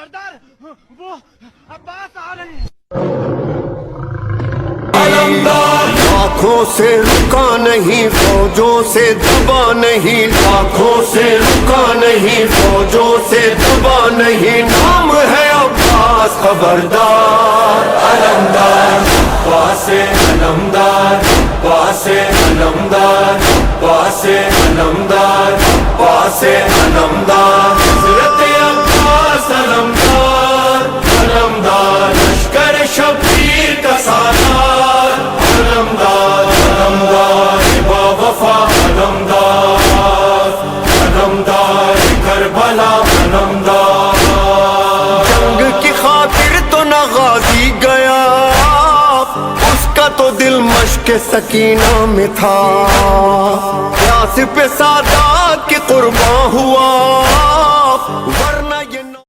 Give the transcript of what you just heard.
सरदार वो अब्बास आ रहे हैं। लाखों से रुका नहीं, फौजों से दबा नहीं, लाखों से रुका नहीं, फौजों से दबा नहीं, नाम है अब्बास खबरदार। अलमदार वासे अलमदार, वासे अलमदार, वासे अलमदार, वासे अलमदार, हज़रत अब्बास अलमदार। अलमदार लश्कर शब्बीर का सालार। अलमदार अलमदार बावफा अलमदार, अलमदार करबला अलमदार। जंग की खातिर तो न गाजी गया, उसका तो दिल मश्क सकीना में था। प्यास पे सादात के कुर्बान हुआ,